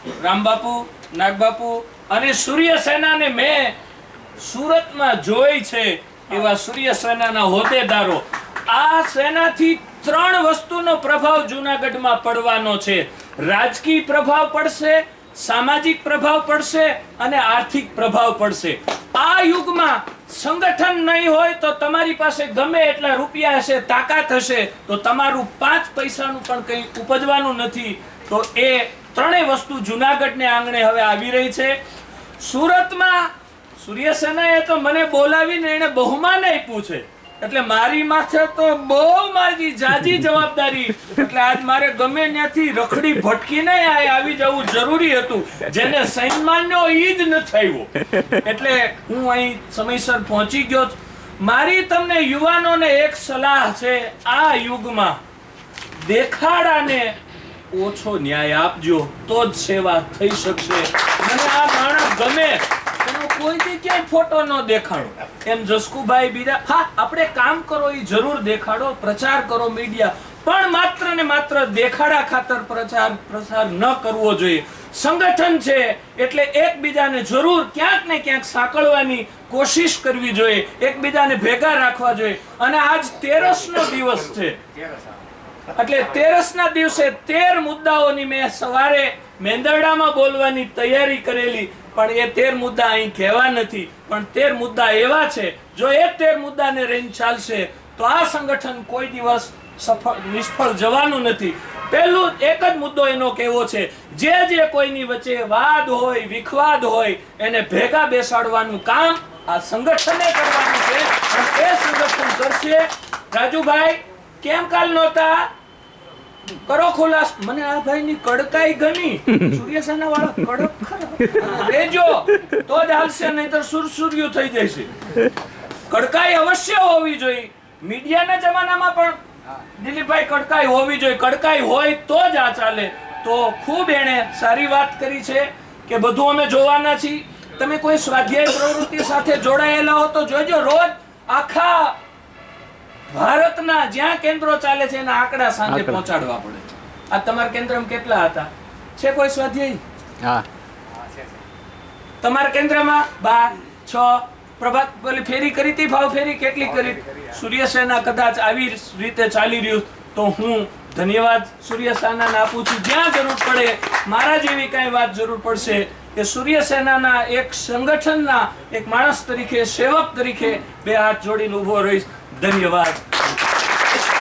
રામબાપુ, નાગબાપુ અને સૂર્ય સેનાને મેં સુરતમાં જોઈ છે એવા સૂર્ય સેનાના હોદ્દેદારો, આ સેનાથી 3 વસ્તુનો પ્રભાવ જૂનાગઢમાં પડવાનો છે. રાજકીય પ્રભાવ પડશે, સામાજિક પ્રભાવ પડશે અને આર્થિક પ્રભાવ પડશે. આ યુગમાં સંગઠન નહીં હોય તો તમારી પાસે ગમે એટલા રૂપિયા હશે, તાકાત હશે, તો તમારું 5 પૈસાનું પણ કંઈ ઉપજવાનું નથી. તો એ 3 વસ્તુ જૂનાગઢને આંગણે હવે આવી રહી છે. સુરતમાં સૂર્ય સેનાએ તો મને બોલાવીને એને બહુમાન આપ્યું છે, એટલે મારી માથે તો બહુ મારી જાજી જવાબદારી. એટલે આજ મારે ગમે ત્યાંથી રખડી ભટકીને આવી જવું જરૂરી હતું. જેને સન્માન્યો ઈ જ ન થયો, એટલે હું અહીં સમયસર પહોંચી ગયો. મારી તમને યુવાનોને એક સલાહ છે, આ યુગમાં દેખાડાને ઓછો ન્યાય આપજો, તો જ સેવા થઈ શકશે. મને આ માણસ ગમે, કોઈ ક્યાંય ફોટો ન દેખાડો, એમ જસકુભાઈ બીજા, હા આપણે કામ કરો એ જરૂર દેખાડો, પ્રચાર કરો મીડિયા, પણ માત્ર ને માત્ર દેખાડા ખાતર પ્રચાર ન કરવો જોઈએ. સંગઠન છે એટલે એકબીજાને જરૂર ક્યાંક ને ક્યાંક સાંકળવાની કોશિશ કરવી જોઈએ, એકબીજાને ભેગા રાખવા જોઈએ. અને આજ 13નો દિવસ છે, એટલે 13ના દિવસે 13 મુદ્દાઓની મેં સવારે મેંદરડામાં બોલવાની તૈયારી કરેલી, પણ એ 13 મુદ્દા અહીં કહેવા નથી. પણ 13 મુદ્દા એવા છે, જો એ 13 મુદ્દાને રહીને ચાલશે તો આ સંગઠન કોઈ દિવસ નિષ્ફળ જવાનું નથી. પહેલું એક જ મુદ્દો એનો કહેવો છે, જે કોઈની વચ્ચે વાદ હોય, વિખવાદ હોય, એને ભેગા બેસાડવાનું કામ આ સંગઠને કરવાનું છે, અને એ સંગઠન કરશે. રાજુભાઈ કેમ કાલ નહોતા? કરો ખુલાસ. મને આ ભાઈની કડકાઈ ગમી, સૂર્ય સેના વાળા કડક ખરા, રેજો તો જ હાલશે, નહીતર સુરસુર્યું થઈ જશે. કડકાઈ અવશ્ય હોવી જોઈએ. મીડિયાના જમાનામાં પણ દિલીપભાઈ કડકાઈ હોવી જોઈએ. કડકાઈ હોય તો જ આ ચાલે. તો ખૂબ એણે સારી વાત કરી છે કે બધું અમે જોવાના છીએ. તમે કોઈ સ્વાધ્યાય પ્રવૃત્તિ સાથે જોડાયેલા હો તો જોજો, રોજ આખા ભારતના જ્યાં કેન્દ્રો ચાલે છે એના આંકડા સાંજે પહોંચાડવા પડે. આ તમારા કેન્દ્રમાં કેટલા હતા? છે કોઈ સ્વાધ્યાય? તમારા કેન્દ્રમાં 12, 6 પ્રભાત બોલી ફેરી કરી હતી, ભાવ ફેરી કેટલી કરી? સૂર્ય સેના કદાચ આવી રીતે ચાલી રહ્યું તો હું ધન્યવાદ સૂર્ય સેનાને આપું છું. જ્યાં જરૂર પડે, મારા જેવી કઈ વાત જરૂર પડશે, કે સૂર્ય સેનાના એક સંગઠનના એક માણસ તરીકે, સેવક તરીકે 2 હાથ જોડીને ઉભો રહીશ. ધન્યવાદ.